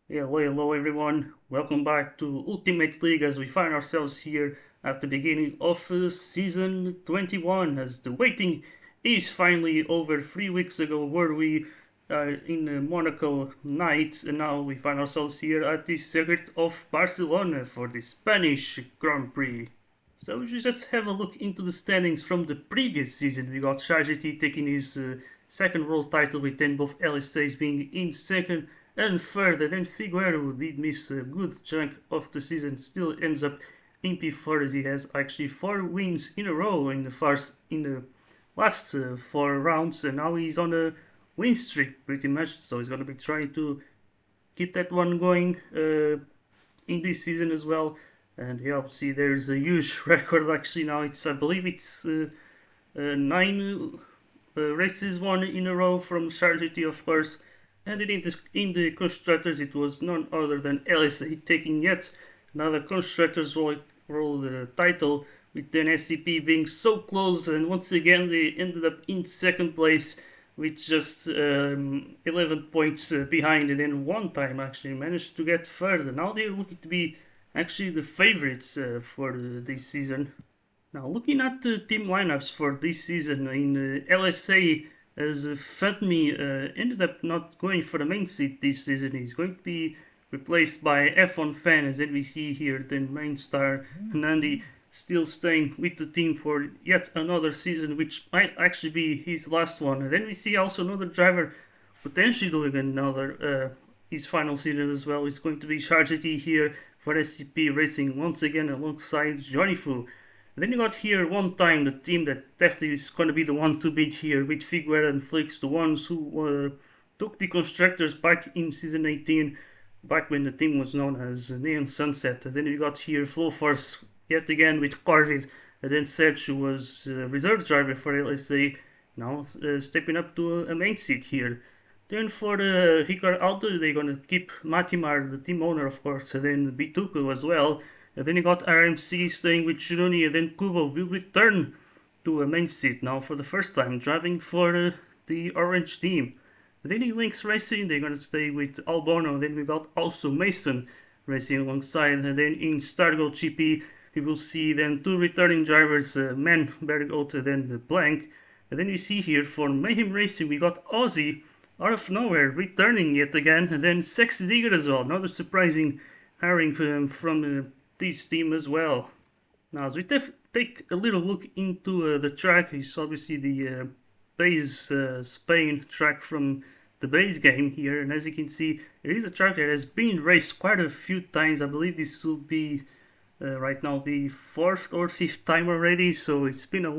Hello everyone, welcome back to Ultimate League as we find ourselves here at the beginning of season 21 as the waiting is finally over. 3 weeks ago were we in Monaco night and now we find ourselves here at the circuit of Barcelona for the Spanish Grand Prix. So we should just have a look into the standings from the previous season. We got Shajiti taking his second world title with then both LSAs being in second and third. And then Figueroa, who did miss a good chunk of the season, still ends up in P4 as he has actually 4 wins in a row in the last 4 rounds. And now he's on a win streak pretty much. So he's going to be trying to keep that one going in this season as well. And yeah, see, there's a huge record actually now. I believe it's 9 races won in a row from Charity, of course. And in the constructors, it was none other than LSA taking yet another constructors world title, with then SCP being so close. And once again, they ended up in second place with just 11 points behind, and then one time actually managed to get further. Now they're looking to be actually the favorites for this season. Now, looking at the team lineups for this season in LSA, as Fatmi ended up not going for the main seat this season, he's going to be replaced by F1 Fan, as we see here, the main star Nandi still staying with the team for yet another season, which might actually be his last one. And then we see also another driver potentially doing another his final season as well. It's going to be Chargety here for SCP Racing once again alongside Johnny Fu. And then you got here one time the team that definitely is going to be the one to beat here with Figueroa and Flix, the ones who took the constructors back in season 18, back when the team was known as Neon Sunset. And then you got here Flow Force yet again with Corvid, and then Serge, who was reserve driver for LSA, now stepping up to a main seat here. Then for the Hikar Auto, they're gonna keep Matimar, the team owner, of course, and then Bituku as well. And then you got RMC staying with Shiruni, and then Kubo will return to a main seat now for the first time, driving for the orange team. And then in Lynx Racing, they're gonna stay with Albono, and then we got also Mason racing alongside. And then in Stargo GP, we will see then two returning drivers, Man Bergold and then the Blank. And then you see here for Mayhem Racing, we got Ozzy out of nowhere returning yet again, and then Sex Digger as well. Another surprising hiring from this team as well. Now, as we take a little look into the track, it's obviously the base Spain track from the base game here, and as you can see, it is a track that has been raced quite a few times. I believe this will be right now the fourth or fifth time already, so it's been a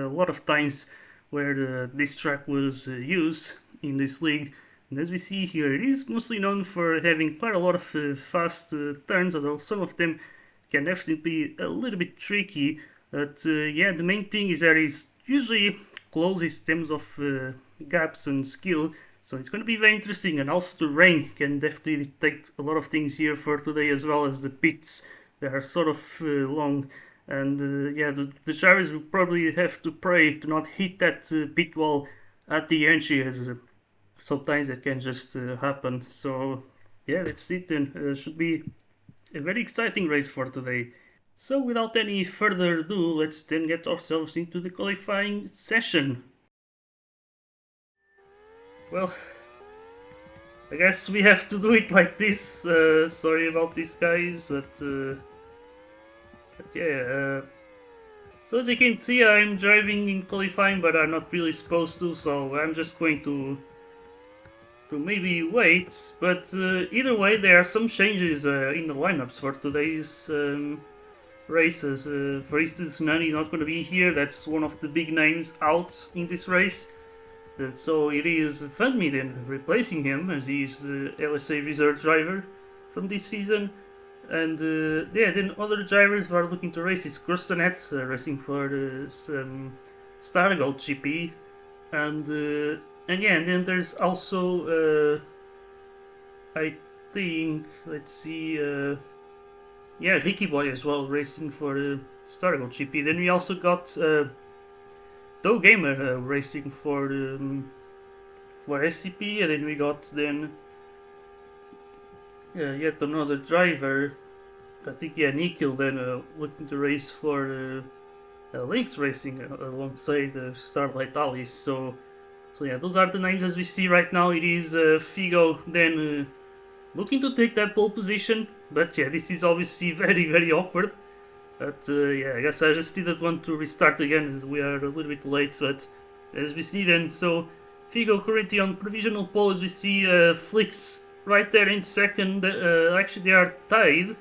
lot of times where this track was used in this league. And as we see here, it is mostly known for having quite a lot of fast turns, although some of them can definitely be a little bit tricky. But yeah, the main thing is that it's usually close in terms of gaps and skill. So it's going to be very interesting, and also the rain can definitely dictate a lot of things here for today, as well as the pits that are sort of long. And yeah, the drivers will probably have to pray to not hit that pit wall at the entry, as sometimes it can just happen. So yeah, let's see then. Should be a very exciting race for today. So without any further ado, let's then get ourselves into the qualifying session. Well, I guess we have to do it like this. Sorry about this, guys, but yeah. So as you can see, I'm driving in qualifying, but I'm not really supposed to, so I'm just going to maybe wait. But either way, there are some changes in the lineups for today's races. For instance, Nani is not going to be here. That's one of the big names out in this race. So it is Fadmi then replacing him, as he is the LSA reserve driver from this season. And yeah, then other drivers who are looking to race is Krustanet, racing for the Stargold GP, and yeah, and then there's also I think, let's see, yeah, Ricky Boy as well, racing for the Stargold GP. Then we also got Do Gamer racing for SCP, and then we got Yet another driver. I think, yeah, Nikhil then looking to race for Lynx Racing alongside Starlight Alice. So yeah, those are the names as we see right now. It is Figo then looking to take that pole position, but yeah, this is obviously very awkward. But yeah, I guess I just didn't want to restart again as we are a little bit late. But as we see then, so Figo currently on provisional pole. As we see Flix right there in second. Actually, they are tied,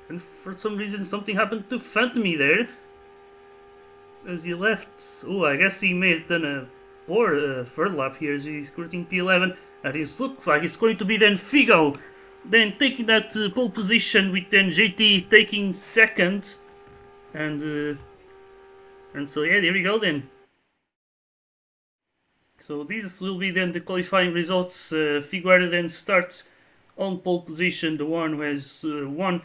and for some reason something happened to Phantomy there as he left. Oh, I guess he may have done a poor third lap here as he's currently P11, and it looks like it's going to be then Figo then taking that pole position with then JT taking second, and so yeah, there we go then. So these will be then the qualifying results. Figueroa then starts on pole position, the one who has won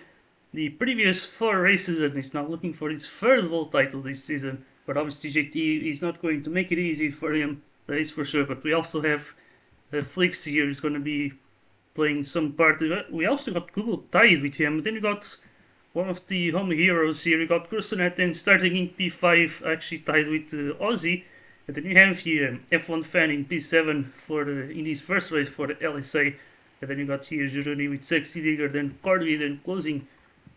the previous 4 races and is now looking for his third world title this season. But obviously JT is not going to make it easy for him, that is for sure. But we also have Flix here who's going to be playing some part. We also got Google tied with him. Then we got one of the home heroes here. We got Crusonet then starting in P5, actually tied with Aussie. And then you have here F1 Fan in P7 for in his first race for the LSA. And then you got here Juruni with Sexy Digger, then Corby then closing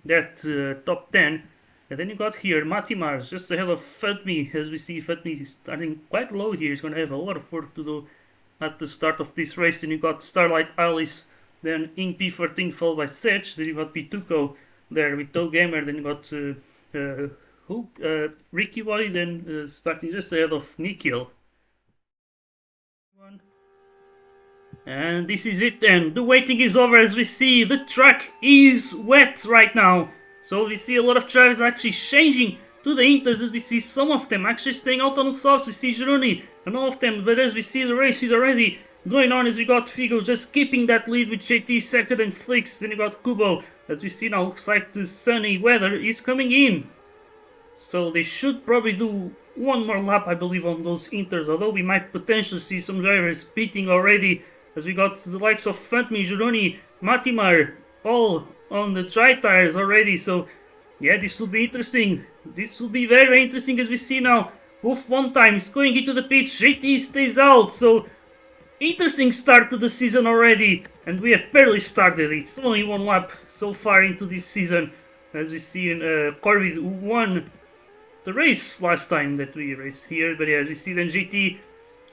that top 10. And then you got here Matimars just ahead of Fatmi. As we see, Fatmi is starting quite low here. He's going to have a lot of work to do at the start of this race. Then you got Starlight Alice, then in P14 followed by Sedge. Then you got Pituco there with Toe Gamer. Then you got Ricky Boy, then starting just ahead of Nikhil. And this is it then. The waiting is over as we see the track is wet right now. So we see a lot of drivers actually changing to the inters as we see some of them actually staying out on the softs. We see Gironi and all of them, but as we see the race is already going on as we got Figo just keeping that lead with JT second and Flix. Then you got Kubo. As we see now, looks like the sunny weather is coming in. So they should probably do one more lap, I believe, on those inters, although we might potentially see some drivers beating already, as we got the likes of Fantmi, Juroni, Matimar, all on the dry tires already. So yeah, this will be interesting. This will be very interesting as we see now. Wolf one time is going into the pits, JT stays out, so interesting start to the season already, and we have barely started. It's only one lap so far into this season, as we see in Corvid who won the race last time that we raced here. But yeah, we see then GT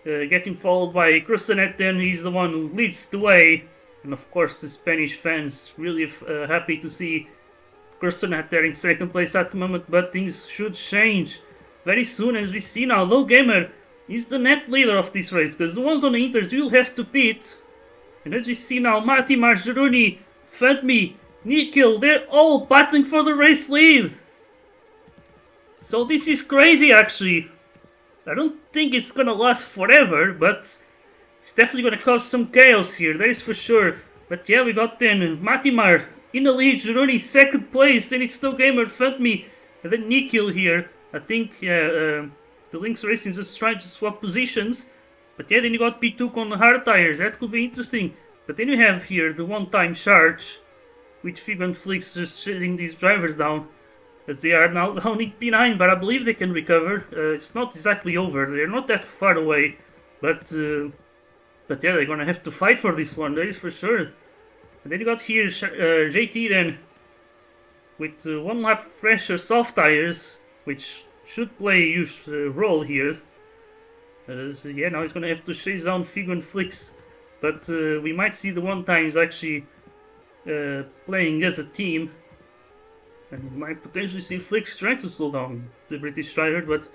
getting followed by Crusonet. Then he's the one who leads the way, and of course the Spanish fans really happy to see Crusonet there in second place at the moment. But things should change very soon, as we see now Low Gamer is the net leader of this race, because the ones on the inters will have to pit. And as we see now, Mati, Marjaruni, Fadmi, Nikhil, they're all battling for the race lead. So this is crazy, actually. I don't think it's gonna last forever, but it's definitely gonna cause some chaos here, that is for sure. But yeah, we got then Matimar in the lead, Jeroni second place, then it's still Gamer, Fantmi, and then Nikhil here. I think, yeah, the Lynx Racing just trying to swap positions. But yeah, then you got P2 on the hard tires, that could be interesting. But then you have here the one-time charge, with Fig and Flix just shutting these drivers down, as they are now down in P9, but I believe they can recover. It's not exactly over, they're not that far away, but yeah, they're gonna have to fight for this one, that is for sure. And then you got here JT then, with one lap fresher soft tires, which should play a huge role here. So yeah, now he's gonna have to chase down Fig and Flix, but we might see the one times actually playing as a team. And we might potentially see Flix trying to slow down the British driver, but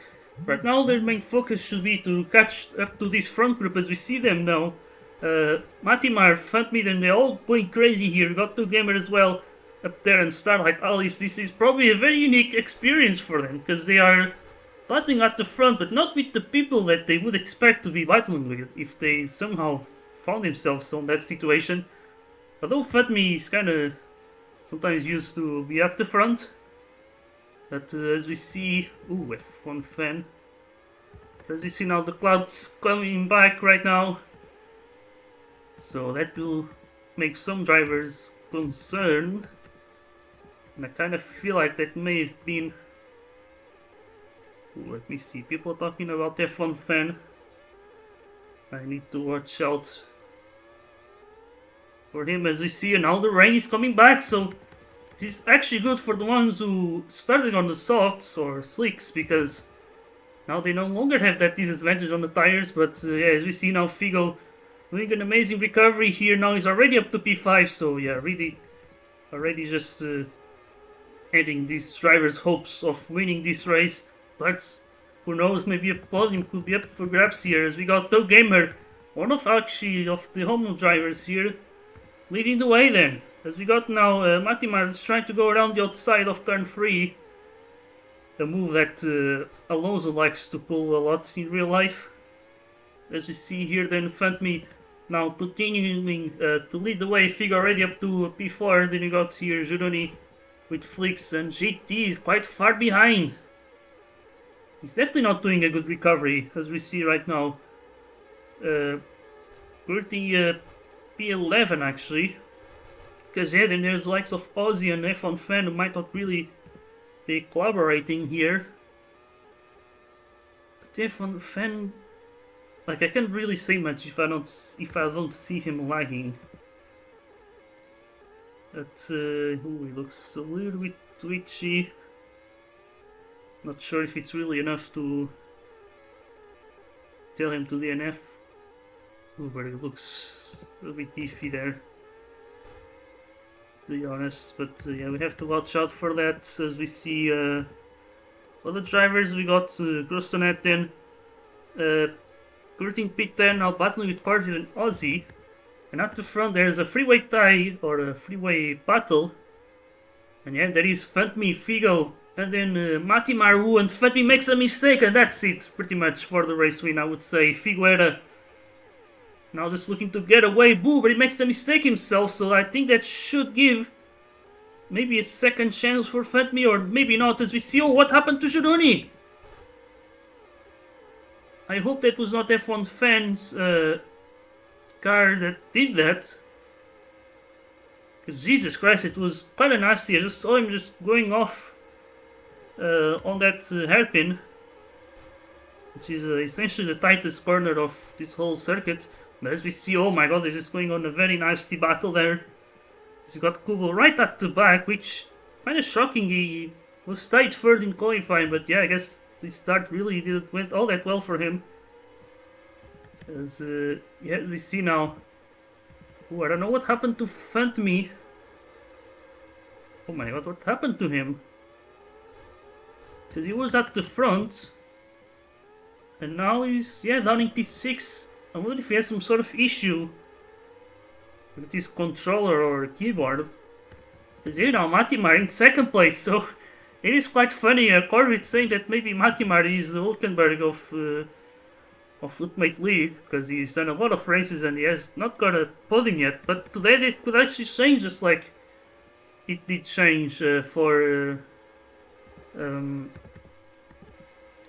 right now their main focus should be to catch up to this front group as we see them now. Matimar, Fantmid, and they're all going crazy here. We got 2Gamer as well up there, and Starlight Alice. This is probably a very unique experience for them, because they are battling at the front, but not with the people that they would expect to be battling with if they somehow found themselves on that situation. Although Fatmi is kind of sometimes used to be at the front, but as we see, ooh, F1 fan. As you see now, the clouds coming back right now, so that will make some drivers concerned. And I kind of feel like that may have been... Ooh, let me see, people talking about F1 fan. I need to watch out for him as we see, and now the rain is coming back, so this is actually good for the ones who started on the softs or slicks, because now they no longer have that disadvantage on the tires. But yeah, as we see now, Figo doing an amazing recovery here. Now he's already up to P5, so yeah, really already just adding these drivers' hopes of winning this race. But who knows, maybe a podium could be up for grabs here, as we got Doug Gamer, one of actually of the home drivers here, leading the way then. As we got now Matimar is trying to go around the outside of turn 3, a move that Alonso likes to pull a lot in real life. As we see here then, Fantme now continuing to lead the way, Figo already up to P4, then you got here Gironi with Flix, and GT quite far behind. He's definitely not doing a good recovery, as we see right now. Curting P11 actually. Because yeah, then there's likes of Ozzy and F1 fan who might not really be collaborating here. But F1 fan, like, I can't really say much if I don't see him lagging. But he looks a little bit twitchy. Not sure if it's really enough to tell him to DNF. Ooh, but it looks a little bit iffy there, to be honest. But yeah, we have to watch out for that. As we see other drivers, we got Grostonet then, Curtin P10 now battling with Corvin and Ozzy. And at the front there's a freeway tie, or a freeway battle. And yeah, there is Fantme, Figo, and then Matimar, who, and Fantme makes a mistake, and that's it pretty much for the race win, I would say. Figueira now just looking to get away, boo, but he makes a mistake himself, so I think that should give maybe a second chance for Fantme, or maybe not, as we see, oh, what happened to Gironi? I hope that was not F1 fans' car that did that. Because Jesus Christ, it was kind of nasty. I just saw him just going off on that hairpin, which is essentially the tightest corner of this whole circuit. But as we see, oh my god, they're just going on a very nasty battle there. So you got Kubo right at the back, which kind of shocking. He was tied third in qualifying, but yeah, I guess this start really didn't went all that well for him. As yeah, we see now. Oh, I don't know what happened to Fantme. Oh my god, what happened to him? Because he was at the front, and now he's, yeah, down in P6. I wonder if he has some sort of issue with his controller or keyboard. Because you know, Matimar in second place, so it is quite funny. Corvette saying that maybe Matimar is the Hulkenberg of Ultimate League, because he's done a lot of races and he has not got a podium yet. But today it could actually change, just like it did change for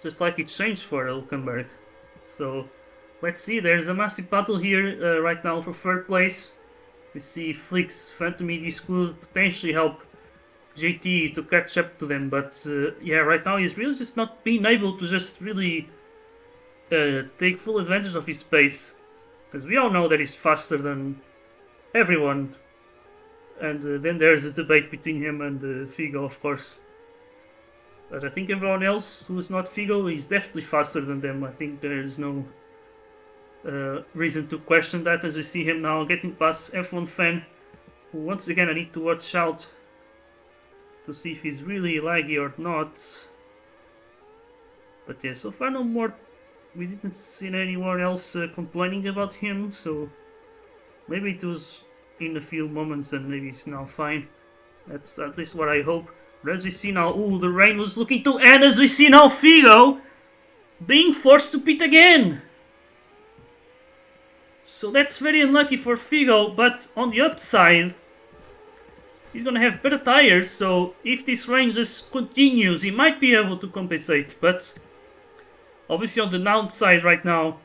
just like it changed for Hulkenberg. So let's see, there's a massive battle here right now for third place. We see Flix, Fantme, this could potentially help JT to catch up to them, but yeah, right now he's really just not being able to just really take full advantage of his pace, because we all know that he's faster than everyone. And then there's a debate between him and Figo, of course. But I think everyone else who's not Figo is definitely faster than them. I think there's no reason to question that, as we see him now getting past F1 fan, who once again I need to watch out to see if he's really laggy or not. But yeah, so far no more. We didn't see anyone else complaining about him, so maybe it was in a few moments and maybe it's now fine. That's at least what I hope. But as we see now, ooh, the rain was looking to end. As we see now, Figo being forced to pit again. So that's very unlucky for Figo, but on the upside, he's gonna have better tires, so if this rain just continues, he might be able to compensate. But obviously on the downside right now,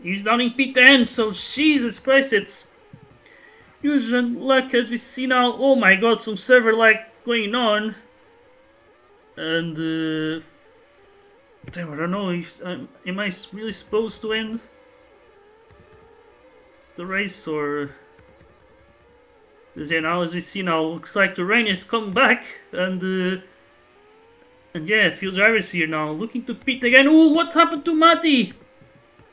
he's down in P10, so Jesus Christ, Fusion luck as we see now. Oh my god, some server lag going on. And damn, I don't know if am I really supposed to end the race or yeah, now as we see now looks like the rain has come back and yeah, few drivers here now looking to pit again. Oh, what happened to Mati?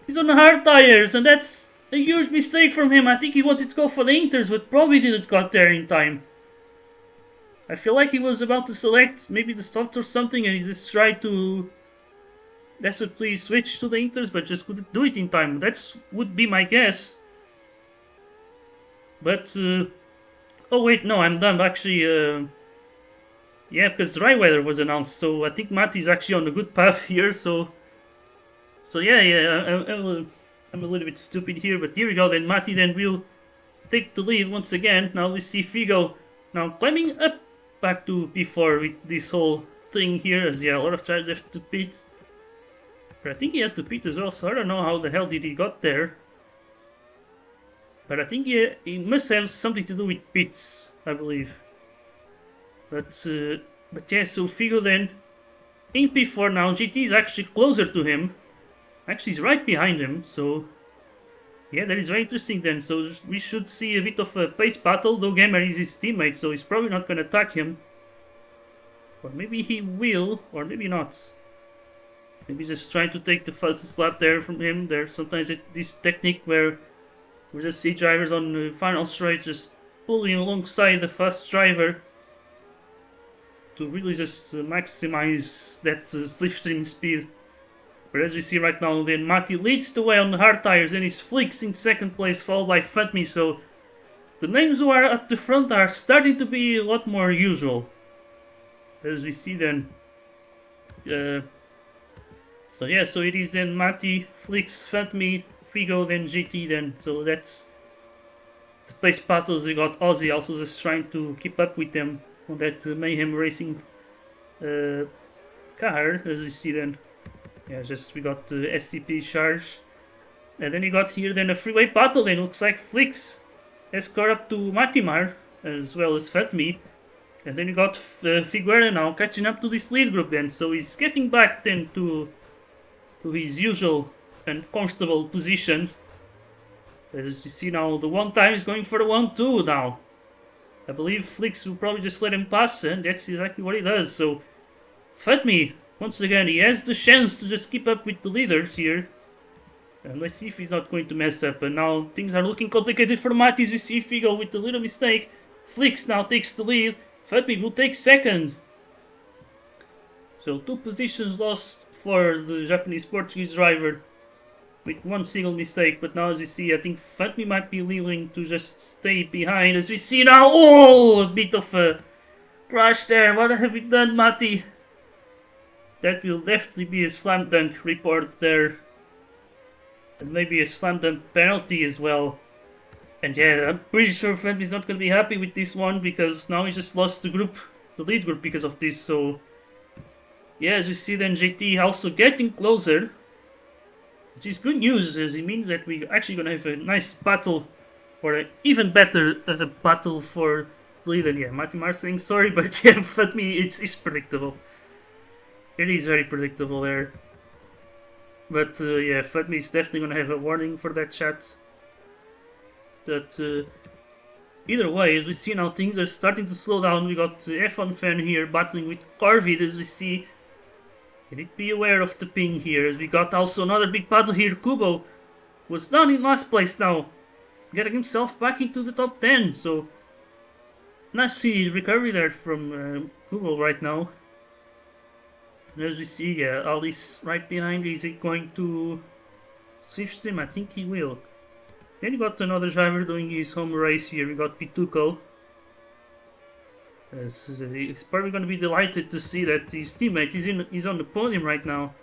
He's on the hard tires and that's a huge mistake from him. I think he wanted to go for the Inters but probably didn't got there in time. I feel like he was about to select maybe the soft or something and he just tried to desperately switch to the Inters but just couldn't do it in time. That would be my guess. But oh wait, no, I'm done. Actually, yeah, because dry weather was announced, so I think Mati's actually on a good path here. So yeah, I'm a little bit stupid here, but here we go. Then Mati then will take the lead once again. Now we see Figo now climbing up back to P4 with this whole thing here, as yeah, a lot of drivers have to pit. But I think he had to pit as well, so I don't know how the hell did he got there. But I think he must have something to do with pits, I believe. But yeah, so Figo then in P4 now. GT is actually closer to him. Actually, he's right behind him. So yeah, that is very interesting then. So we should see a bit of a pace battle. Though Gamer is his teammate, so he's probably not going to attack him. Or maybe he will, or maybe not. Maybe just trying to take the fastest lap there from him. There's sometimes this technique where we just see drivers on the final straight just pulling alongside the fast driver to really just maximize that slipstream speed. But as we see right now, then Mati leads the way on the hard tires and is Flicks in second place, followed by Fatmi. So the names who are at the front are starting to be a lot more usual. As we see then. So yeah, so it is then Mati, Flicks, Fatmi, Figo, then GT then. So that's the place battles. We got Aussie also just trying to keep up with them on that Mayhem Racing car, as we see then. Yeah, just we got the SCP charge. And then you got here then a freeway battle then. Looks like Flicks has caught up to Matimar as well as Fatmi. And then you got Figuera now catching up to this lead group then. So he's getting back then to his usual and comfortable position. As you see now, the one time is going for the 1-2 now. I believe Flicks will probably just let him pass, and that's exactly what he does. So, Fatmi, once again, he has the chance to just keep up with the leaders here. And let's see if he's not going to mess up. And now things are looking complicated for Mati as we see Figo with the little mistake. Flicks now takes the lead. Fatmi will take second. So 2 positions lost for the Japanese-Portuguese driver with 1 single mistake. But now as you see, I think Fatmi might be willing to just stay behind. As we see now, oh, a bit of a crash there. What have you done, Mati? That will definitely be a slam dunk report there. And maybe a slam dunk penalty as well. And yeah, I'm pretty sure Fatmi's not going to be happy with this one because now he just lost the lead group because of this. So yeah, as we see then JT also getting closer, which is good news as it means that we're actually going to have a nice battle, or an even better battle for the lead. And yeah, Matimar saying sorry, but yeah, Fatmi, it's predictable. It is very predictable there. But yeah, Fatmi is definitely going to have a warning for that chat. That either way, as we see now, things are starting to slow down. We got F1 fan here battling with Corvid as we see. You need to be aware of the ping here, as we got also another big battle here. Kubo was down in last place now, getting himself back into the top 10. So nice recovery there from Kubo right now. And as we see, yeah, Ali's right behind. Is he going to switch stream? I think he will. Then you got another driver doing his home race here. We got Pituco. He's probably going to be delighted to see that his teammate is on the podium right now.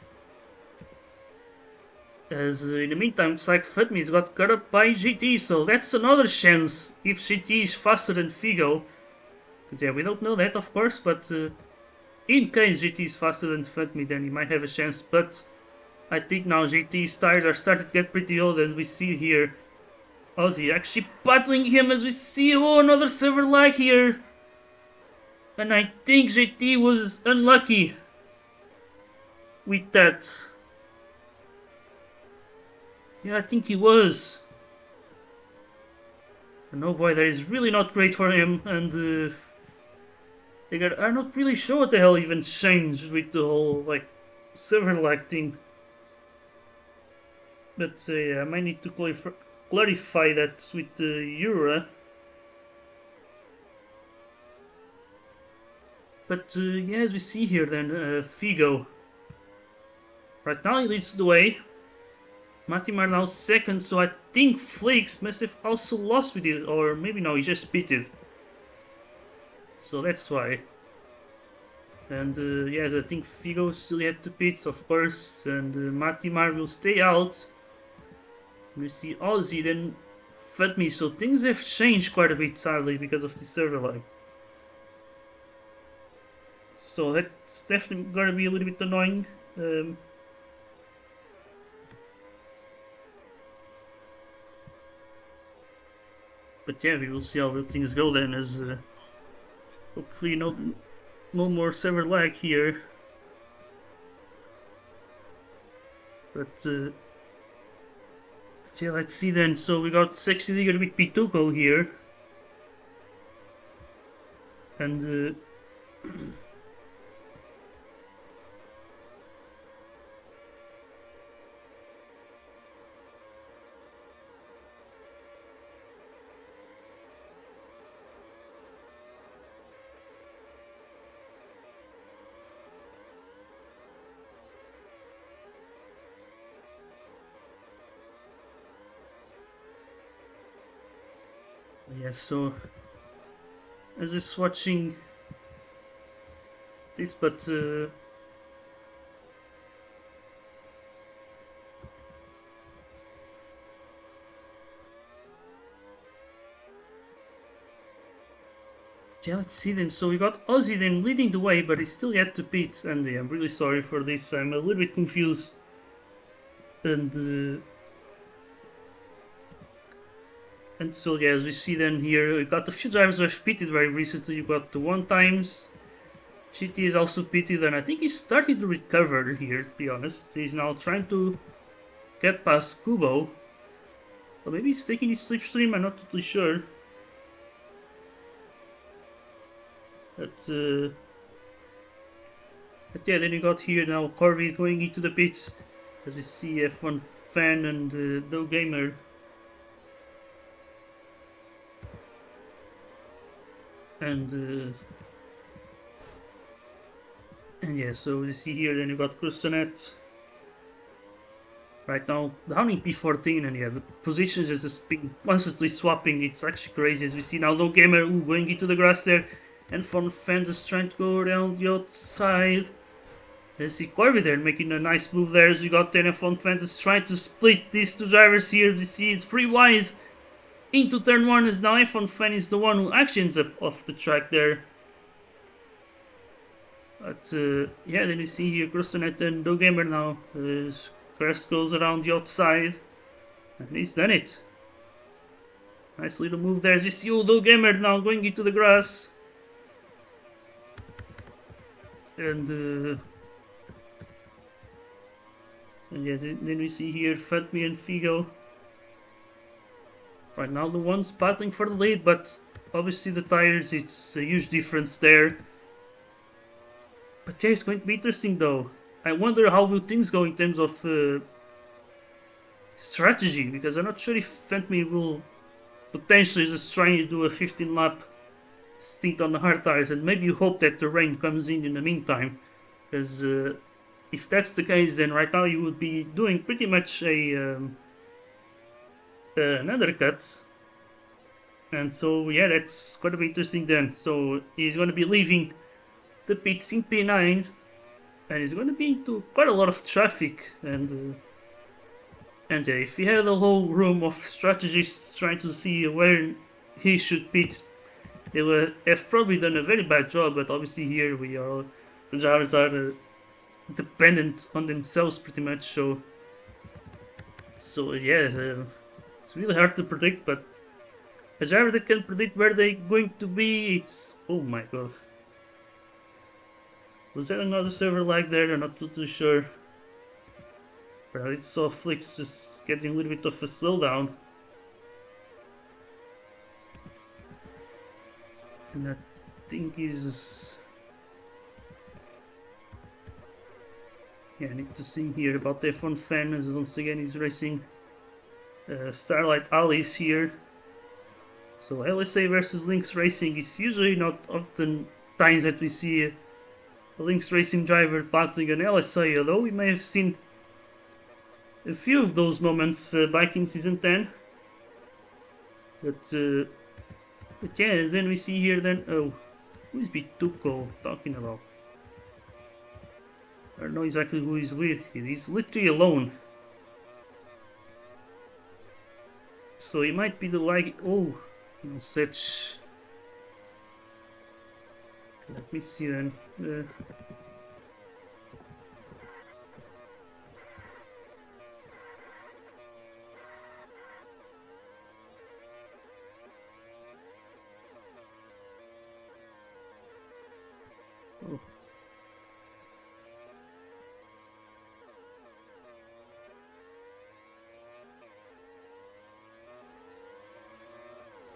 As in the meantime, it's like Fatmi's got caught up by GT, so that's another chance if GT is faster than Figo. Because yeah, we don't know that of course, but in case GT is faster than Fatmi, then he might have a chance. But I think now GT's tires are starting to get pretty old, and we see here Ozzy actually battling him as we see. Oh, another server lag here. And I think JT was unlucky with that. Yeah, I think he was. And oh boy, that is really not great for him. And I'm not really sure what the hell even changed with the whole like server lag thing. But yeah, I might need to clarify that with the Euro. But yeah, as we see here, then Figo. Right now he leads the way. Matimar now second, so I think Flakes must have also lost with it, or maybe no, he just beat it. So that's why. And yes, I think Figo still had to beat, of course, and Matimar will stay out. We see Ozzy, then Fedme, so things have changed quite a bit, sadly, because of the server lag. So that's definitely gonna be a little bit annoying. But yeah, we will see how things go then, as hopefully no more server lag here. But yeah, let's see then. So we got Sexy Digger with Pituco here. And yeah, so I was just watching this, but yeah, let's see then. So we got Ozzy then leading the way, but he's still yet to beat Andy. I'm really sorry for this. I'm a little bit confused. And so yeah, as we see then here, we got a few drivers who have pitted very recently. You got the one times. GT is also pitted, and I think he's starting to recover here, to be honest. He's now trying to get past Kubo. Or maybe he's taking his slipstream, I'm not totally sure. But yeah, then you got here now Corby going into the pits. As we see F1 Fan and No Gamer. And yeah, so you see here, then you got Crustanet. Right now, down in P14, and yeah, the positions is just being constantly swapping. It's actually crazy, as we see now No Gamer going into the grass there. And F1 Fan is trying to go around the outside. You see Corby there making a nice move there, as you got F1 Fan is trying to split these two drivers here. You see it's pretty wide into turn 1, as now F1 Fan is the one who actually ends up off the track there. But yeah, then you see here Crustanet and No Gamer now. Crest goes around the outside, and he's done it. Nice little move there. As you see No Gamer now going into the grass. And yeah, then we see here Fatme and Figo. Right now the one's battling for the lead, but obviously the tires, it's a huge difference there. But yeah, it's going to be interesting though. I wonder how will things go in terms of strategy, because I'm not sure if Fatme will potentially just try to do a 15 lap stint on the hard tires, and maybe you hope that the rain comes in the meantime, because if that's the case, then right now you would be doing pretty much an undercut. And so yeah, that's going to be interesting then. So he's going to be leaving the pits in P9, and he's going to be into quite a lot of traffic. And if he had a whole room of strategists trying to see where he should pit, they would have probably done a very bad job. But obviously here the drivers are dependent on themselves pretty much. So yes, It's really hard to predict, but a driver that can predict where they're going to be, it's... Oh my god. Was that another server lag there? I'm not too sure. But I saw Flix just getting a little bit of a slowdown. And I think he's... Yeah, I need to see here about the F1 fan, as once again he's racing Starlight Alice here. So LSA versus Lynx Racing, it's usually not often times that we see a Lynx Racing driver battling an LSA, although we may have seen a few of those moments back in Season 10. But yeah, then we see here then... Oh, who is Bituko talking about? I don't know exactly who he's with here. He's literally alone. So he might be the like... Oh, no such... Let me see then. Oh.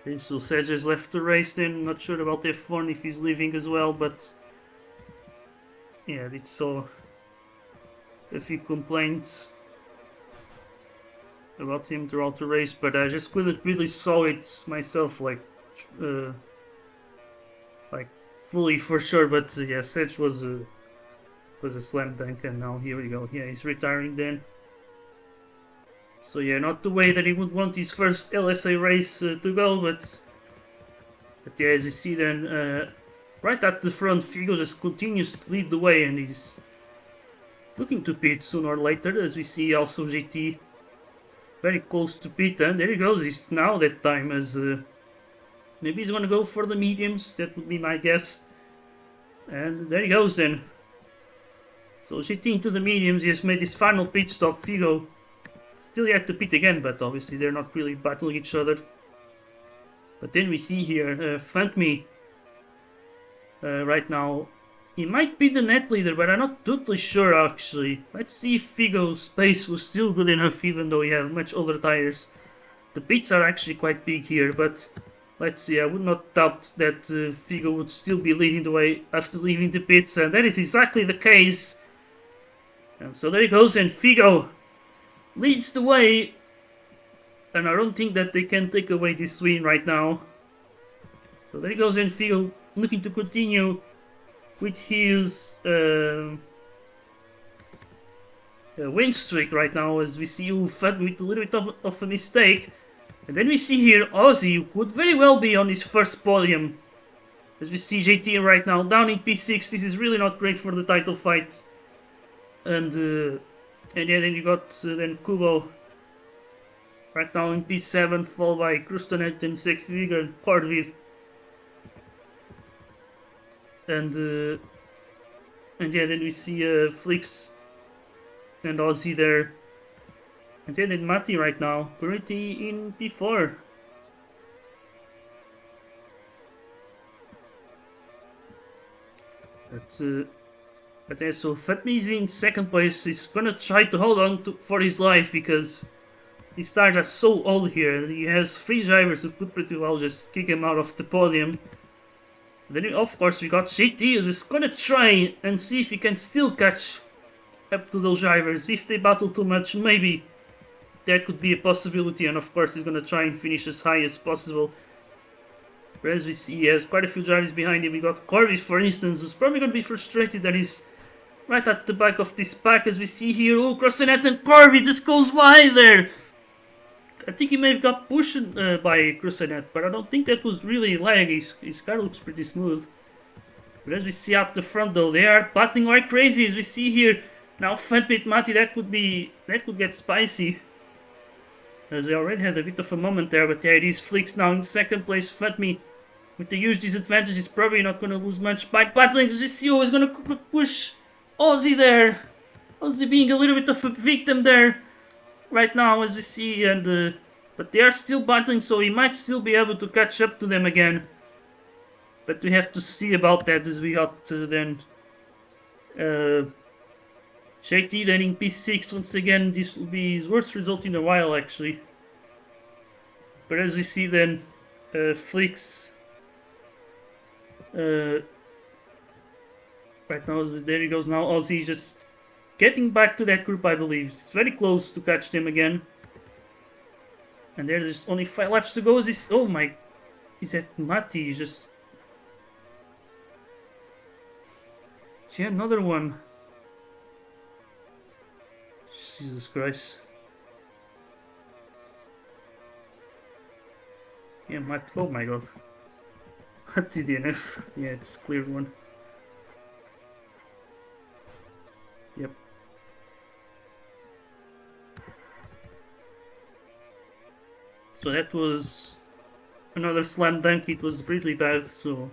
Okay, so Sergio's left the race then. Not sure about F1 if he's leaving as well, but yeah, I saw a few complaints about him throughout the race, but I just couldn't really saw it myself like fully for sure. But yeah, Sergio was a slam dunk, and now here we go. Yeah, he's retiring then. So yeah, not the way that he would want his first LSA race to go, but yeah, as you see then, right at the front, Figo just continues to lead the way, and he's looking to pit sooner or later, as we see also GT very close to pit, and there he goes. It's now that time, as maybe he's gonna go for the mediums, that would be my guess. And there he goes then. So GT into the mediums, he has made his final pit stop. Figo still yet to pit again, but obviously they're not really battling each other. But then we see here Fantme right now. He might be the net leader, but I'm not totally sure actually. Let's see if Figo's pace was still good enough, even though he has much older tires. The pits are actually quite big here, but let's see. I would not doubt that Figo would still be leading the way after leaving the pits, and that is exactly the case. And so there he goes, and Figo leads the way, and I don't think that they can take away this win right now. So there he goes, and Figo looking to continue with his win streak right now, as we see Ufat with a little bit of a mistake. And then we see here Ozzy, who could very well be on his first podium. As we see JT right now down in P6, this is really not great for the title fights. And yeah, then you got then Kubo right now in P7, followed by Krustanet and Sexviga and Corvid. And yeah, then we see Flix and Ozzy there. And then Mati right now, currently in P4. But yeah, so Fatmi is in second place. He's gonna try to hold on for his life, because his tires are so old here. He has 3 drivers who could pretty well just kick him out of the podium. Then of course we got GT, who's just gonna try and see if he can still catch up to those drivers. If they battle too much, maybe that could be a possibility, and of course he's gonna try and finish as high as possible. Whereas we see he has quite a few drivers behind him. We got Corvis, for instance, who's probably gonna be frustrated that he's right at the back of this pack, as we see here. Oh, cross the net, and Corby just goes wide there. I think he may have got pushed by Crusanet, but I don't think that was really lag. His car looks pretty smooth. But as we see at the front though, they are battling like crazy, as we see here. Now Fatbit Mati, that could get spicy, as they already had a bit of a moment there. But yeah, it is Flix now in second place. Fatmi with the huge disadvantage is probably not going to lose much by battling. As we see, is going to push Ozzy there. Ozzy being a little bit of a victim there right now, as we see. And But they are still battling, so he might still be able to catch up to them again. But we have to see about that as we got then uh, JT then in P6 once again. This will be his worst result in a while actually. But as we see then, Flix right now, there he goes now. Aussie just getting back to that group, I believe. It's very close to catch them again. And there's only 5 laps to go. Is this? Oh my! Is that Mati? Just yeah, another one. Jesus Christ! Yeah, Mati. Oh my God! Mati DNF. Yeah, it's clear one. Yep. So that was another slam dunk. It was really bad. So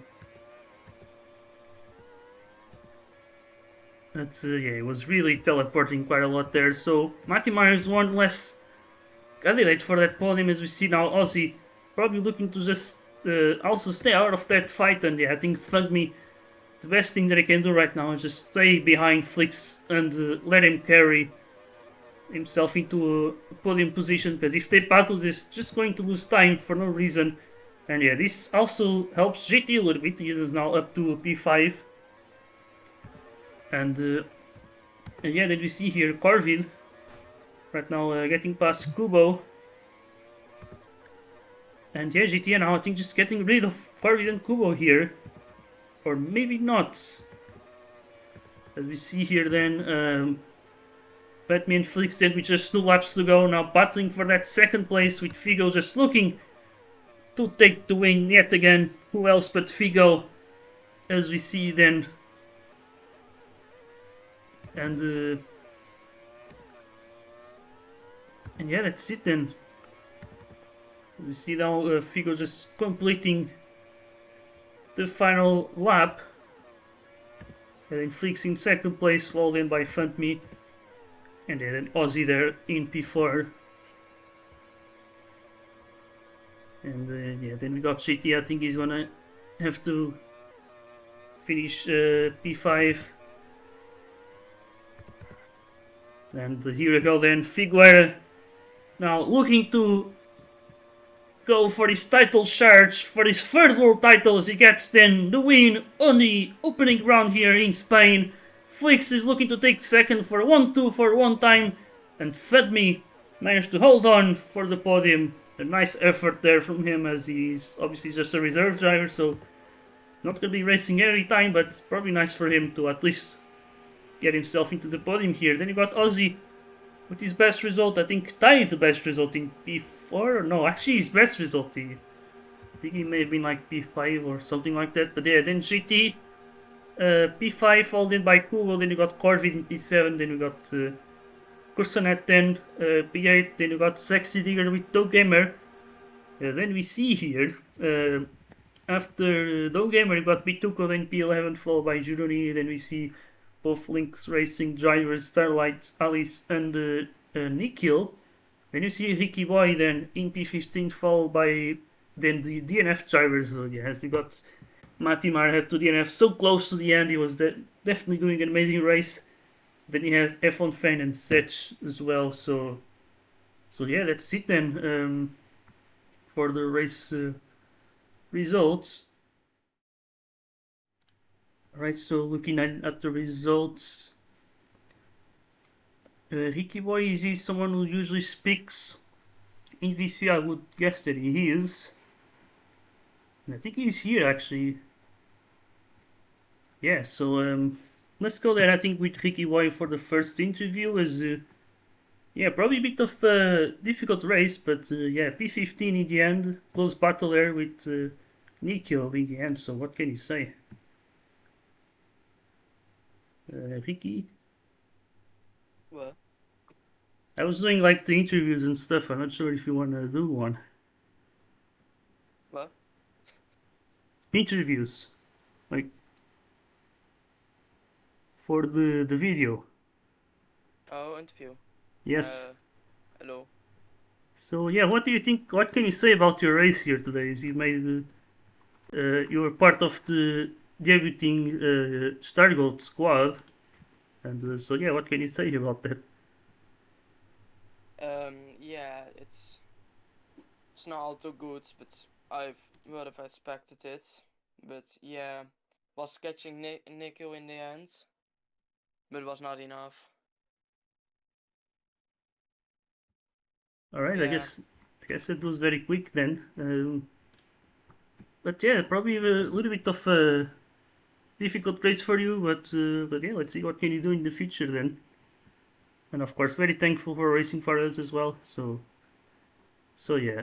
that's yeah, it was really teleporting quite a lot there. So Mati Myers one less candidate for that podium, as we see now. Aussie probably looking to just also stay out of that fight. And yeah, I think Fugme, the best thing that he can do right now is just stay behind Flix and let him carry himself into a podium position, because if they battle this, just going to lose time for no reason. And yeah, this also helps GT a little bit. He is now up to P5. And yeah, then we see here Corvid right now getting past Kubo. And yeah, GT now I think just getting rid of Corvid and Kubo here. Or maybe not. As we see here then, Batman Felix then with just 2 laps to go, now battling for that second place, with Figo just looking to take the win yet again. Who else but Figo, as we see then. And yeah, that's it then. We see now Figo just completing the final lap. And then Felix in second place, followed in by Funtme. And then Aussie there in P4. And yeah, then we got GT. I think he's gonna have to finish P5. And here we go then, Figueira now looking to go for his title charge, for his third world title, as he gets then the win on the opening round here in Spain. Flix is looking to take second for 1-2 for one time, and Fedme managed to hold on for the podium. A nice effort there from him, as he's obviously just a reserve driver, so not going to be racing every time, but it's probably nice for him to at least get himself into the podium here. Then you got Aussie with his best result, I think tied the best result in P4, no, actually his best result, I think he may have been like P5 or something like that. But yeah, then GT, P5 followed in by Kubo, then you got Corvid in P7, then you got Kursanet then, P8, then you got Sexy Digger with Doe Gamer. Then we see here, after Doe Gamer you got Bituko, then P11 followed by Juroni, then we see both Lynx Racing drivers, Starlight, Alice, and Nikhil. Then you see Ricky Boy then in P15, followed by then the DNF drivers. So yeah, we got Matimar had to DNF so close to the end. He was definitely doing an amazing race. Then he has F1 Fan and Setch as well. So yeah, that's it then for the race results. Alright, so looking at the results, Ricky Boy, is he someone who usually speaks in VC? I would guess that he is. And I think he's here actually. Yeah, so let's go there. I think with Ricky Boy for the first interview is yeah, probably a bit of a difficult race, but yeah, P15 in the end, close battle there with Nikhil in the end. So what can you say? Ricky? What? I was doing like the interviews and stuff. I'm not sure if you want to do one. What? Interviews, like for the video. Oh, interview. Yes. Hello. So yeah, what do you think? What can you say about your race here today? Is you were part of the debuting Stargold squad, and so yeah, what can you say about that? Yeah, it's not all too good, but I've would have expected it. But yeah, was catching Nico in the end, but it was not enough. All right, Yeah. I guess it was very quick then. But yeah, probably a little bit of a difficult race for you, but yeah, let's see what can you do in the future then. And of course, very thankful for racing for us as well. So yeah.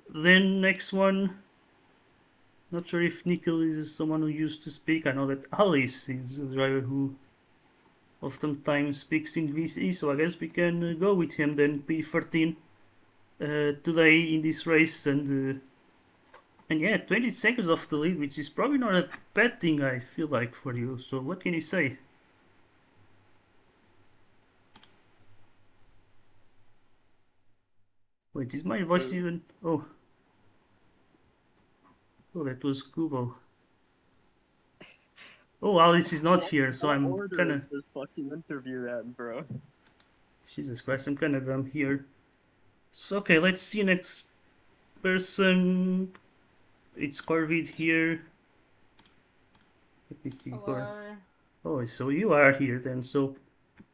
Then next one. Not sure if Nickel is someone who used to speak. I know that Alice is a driver who oftentimes speaks in VC, so I guess we can go with him then. P13 today in this race, and yeah, 20 seconds off the lead, which is probably not a bad thing. I feel like for you. So what can you say? Wait, is my voice Who? even? Oh, that was Kubo. Oh, Alice is not What here, so what I'm kind order is of. this fucking interview at, bro? Jesus Christ, I'm kind of dumb here. So okay, let's see next person. It's Corvid here. Let me see, Cor. Hello. Oh, so you are here then. So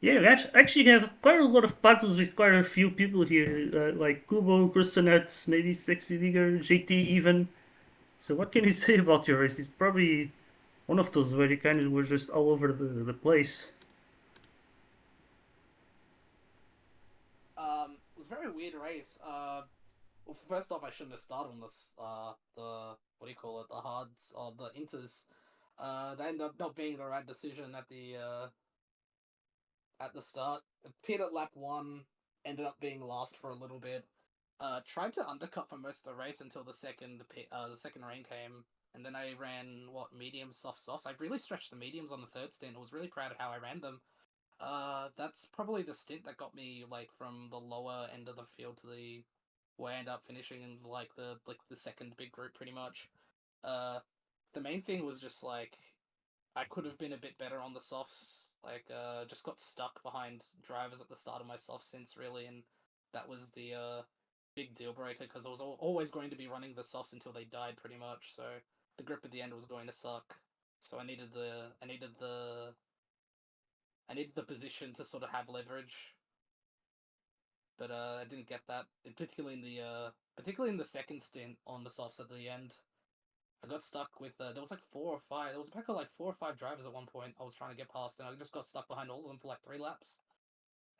yeah, we actually have quite a lot of battles with quite a few people here, like Kubo, Kristanet, maybe Sexy Digger, JT even. So what can you say about your race? It's probably one of those where you kind of were just all over the place. It was a very weird race. Well, first off, I shouldn't have started on this. The what do you call it? The hards or the inters. That ended up not being the right decision at the start. Appeared at lap one, ended up being last for a little bit. Tried to undercut for most of the race until the second rain came, and then I ran what medium soft softs. I really stretched the mediums on the third stint. I was really proud of how I ran them. That's probably the stint that got me like from the lower end of the field to the where I ended up finishing in like the second big group pretty much. Uh, the main thing was just like I could have been a bit better on the softs. Just got stuck behind drivers at the start of my soft stints really, and that was the big deal breaker because I was always going to be running the softs until they died pretty much. So the grip at the end was going to suck. So I needed the position to sort of have leverage, but I didn't get that. Particularly in the second stint on the softs at the end. I got stuck with there was like four or five. There was a pack of like four or five drivers at one point. I was trying to get past, and I just got stuck behind all of them for like 3 laps.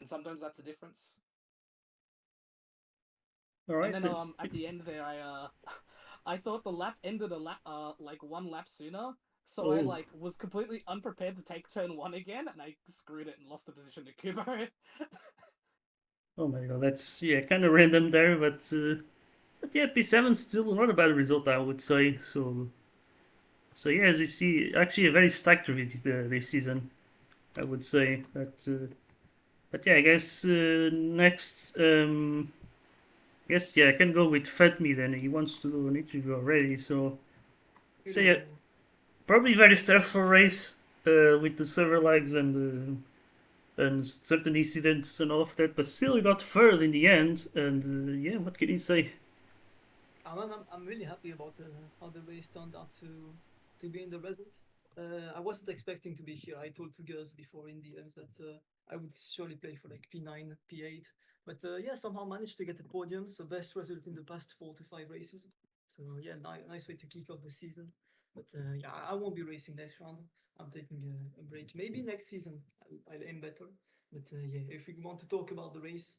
And sometimes that's a difference. All And right then then. at the end there, I thought the lap ended a lap like 1 lap sooner. So I Oh, like was completely unprepared to take turn one again, and I screwed it and lost the position to Kubo. oh my God, that's yeah, kind of random there, but yeah, P7 still not a bad result, I would say. So yeah, as we see, actually a very stacked this season, I would say. But yeah, I guess next, yes, yeah, I can go with Fatme then. He wants to do an interview already, so yeah, Hello. probably very stressful race with the server lags and certain incidents and all of that, but still he got third in the end. And yeah, what can you say? I'm really happy about how the race turned out to be in the result. I wasn't expecting to be here. I told two girls before in DMs that I would surely play for like P9, P8. But yeah, somehow managed to get the podium. So best result in the past 4 to 5 races. So yeah, nice way to kick off the season. But yeah, I won't be racing next round. I'm taking a break. Maybe next season I'll aim better. But yeah, if we want to talk about the race,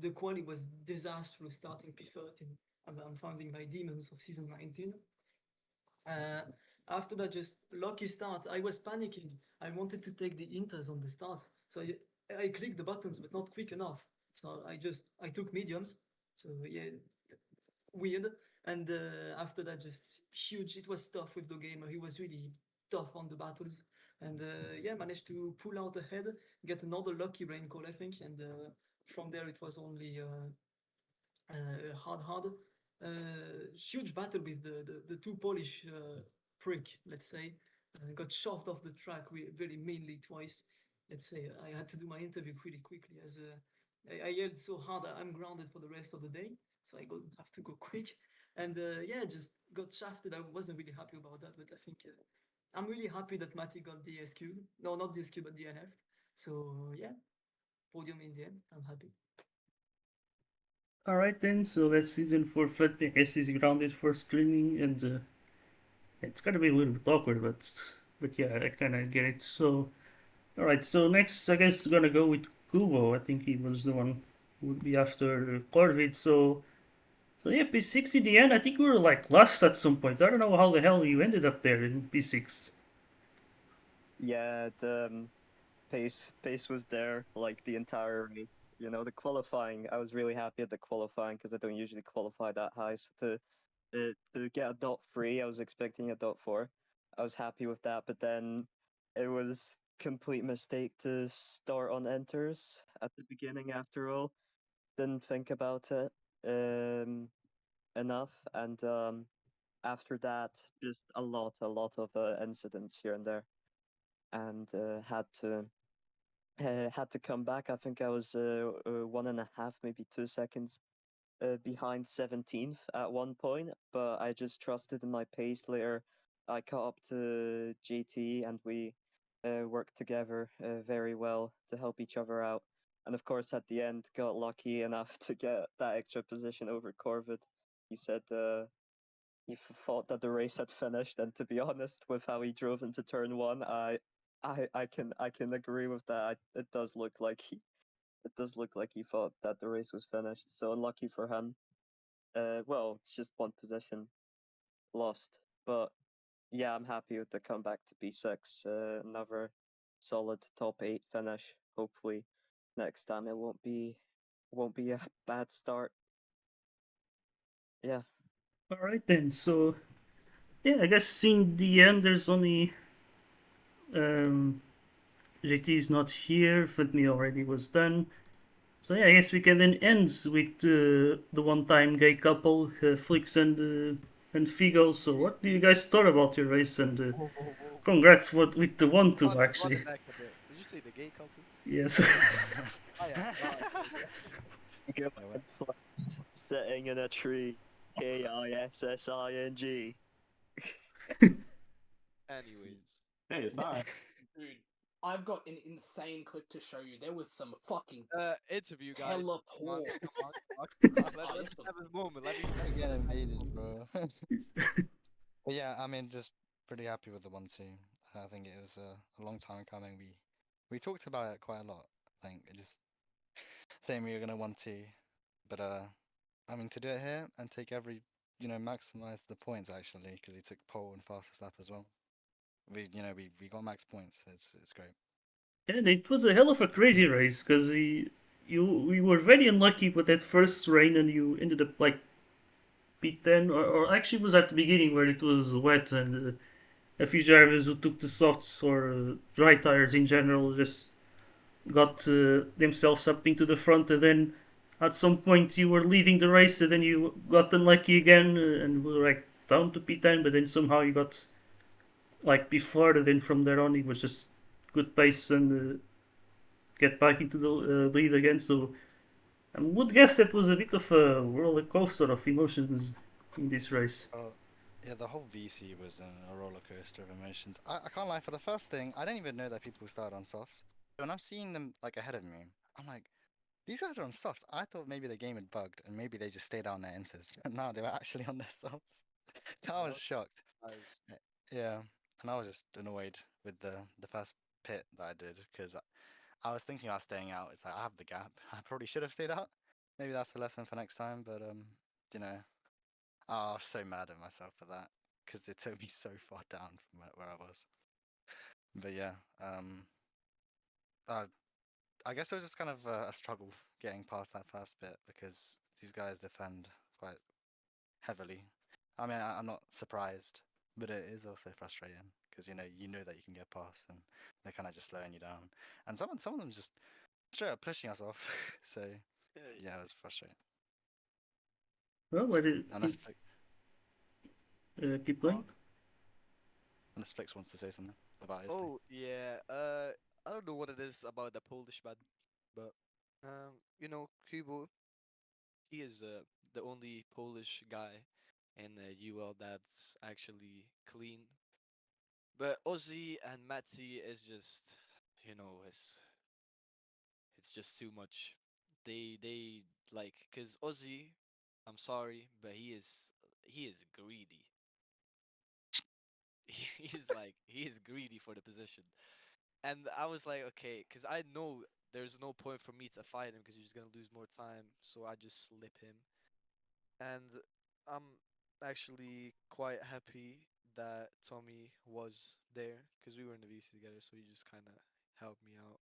the quali was disastrous starting P13. I'm finding my demons of season 19. Uh, After that, just lucky start. I was panicking. I wanted to take the inters on the start, so I clicked the buttons, but not quick enough. So I took mediums. So yeah, weird. And after that, just huge. It was tough with the gamer. He was really tough on the battles, and yeah, managed to pull out ahead, get another lucky rain call, I think, and from there it was only hard. Huge battle with the two Polish prick, let's say. Got shoved off the track very meanly twice. Let's say I had to do my interview pretty quickly as I yelled so hard that I'm grounded for the rest of the day. So have to go quick. And yeah, just got shafted. I wasn't really happy about that, but I think I'm really happy that Matty got the SQ. No, not the SQ, but the NF. So yeah, podium in the end. I'm happy. Alright then, so let's season for Flat guess he's grounded for screaming, and it's gonna be a little bit awkward, but yeah, I kind of get it. So, alright, so next I guess gonna go with Kubo. I think he was the one who would be after Corvid. So yeah, P6 in the end. I think we were like last at some point. I don't know how the hell you ended up there in P6. Yeah, the pace was there like the entire race. You know, the qualifying. I was really happy at the qualifying because I don't usually qualify that high. So to get a dot three, I was expecting a dot four. I was happy with that, but then it was complete mistake to start on enters at the beginning. After all, didn't think about it enough, and after that, just a lot of incidents here and there, and had to come back. I think I was 1.5, maybe 2 seconds behind 17th at one point, but I just trusted in my pace later. I caught up to JT and we worked together very well to help each other out. And of course, at the end, got lucky enough to get that extra position over Corvid. He said thought that the race had finished, and to be honest, with how he drove into turn one, I can agree with that. It does look like he thought that the race was finished. So unlucky for him. Well, it's just one position lost, but yeah, I'm happy with the comeback to B6. Another solid top 8 finish. Hopefully, next time it won't be a bad start. Yeah. Alright then, so yeah, I guess in the end there's only um, JT is not here. Futme already was done. So yeah, I guess we can then end with the one-time gay couple, Flix and Figo. So what do you guys thought about your race? And Whoa, whoa, whoa. congrats with the one-two Run actually. it back a bit. Did you say the gay couple? Yes. Oh yeah. No, Good I went. sitting in a tree. KISSING. Anyways, Hey, it's alright. Dude, I've got an insane clip to show you. There was some fucking interview guys. hella Come on, porks. come on, come on. Oh, Let's yes, have a moment. Let me. Get invaded, bro. But yeah, I mean, just pretty happy with the 1-2. I think it was a long time coming. We talked about it quite a lot. I think it just saying we were gonna 1-2, but I mean to do it here and take every maximize the points actually because he took pole and fastest lap as well. We got max points. It's great. And it was a hell of a crazy race because we were very unlucky with that first rain, and you ended up like P10, or actually it was at the beginning where it was wet, and a few drivers who took the softs or dry tires in general just got themselves up into the front, and then at some point you were leading the race, and then you got unlucky again, and were like down to P10, but then somehow you got like P4, and then from there on it was just good pace and get back into the lead again. So I would guess that was a bit of a roller coaster of emotions in this race. Yeah, the whole VC was a roller coaster of emotions. I can't lie, for the first thing, I didn't even know that people started on softs. When I'm seeing them like ahead of me, I'm like, these guys are on softs. I thought maybe the game had bugged and maybe they just stayed on their enters. But no, they were actually on their softs. I was shocked. Guys, Yeah, and I was just annoyed with the first pit that I did because I was thinking about staying out. It's like I have the gap. I probably should have stayed out. Maybe that's a lesson for next time. But you know, I was so mad at myself for that because it took me so far down from where I was. But yeah, uh, I guess it was just kind of a struggle getting past that first bit because these guys defend quite heavily. I mean, I'm not surprised, but it is also frustrating because you know that you can get past, and they're kind of just slowing you down, and some of them just straight up pushing us off. So yeah, yeah, it was frustrating. Well, let it Unless keep Huh? going. unless Flix wants to say something about his team. Oh yeah. I don't know what it is about the Polish man, but you know, Kubo, he is the only Polish guy in UL that's actually clean. But Ozzy and Matty is just, you know, it's just too much. They like, cause Ozzy, I'm sorry, but he is greedy. He is greedy for the position. And I was like, okay, because I know there's no point for me to fight him because he's just gonna lose more time. So I just slip him, and I'm actually quite happy that Tommy was there because we were in the VC together. So he just kind of helped me out.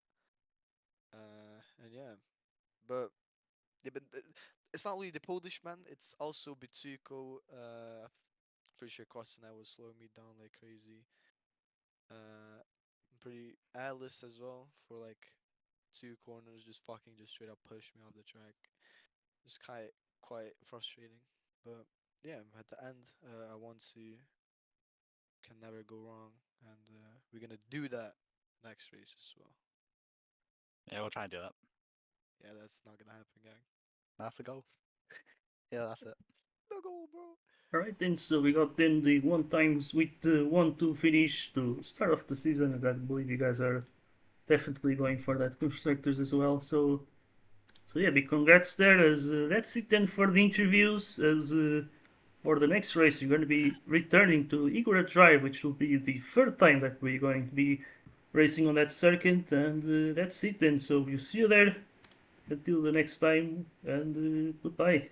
And yeah, but yeah, but it's not only the Polish man; it's also Bituko. Pretty sure Kostina was slowing me down like crazy. Pretty Alice as well for like two corners, just fucking just straight up push me off the track. It's quite frustrating, but yeah, at the end, I want to can never go wrong, and we're gonna do that next race as well. Yeah, we'll try and do that. Yeah, that's not gonna happen, gang. That's the goal. Yeah, that's it. No goal, bro. Alright then, so we got then the 1 times with the 1-2 finish to start off the season, and I believe you guys are definitely going for that constructors as well. So yeah, big congrats there. As that's it then for the interviews. As for the next race, you're going to be returning to Igora Drive, which will be the third time that we're going to be racing on that circuit, and that's it then. So we'll see you there until the next time, and goodbye.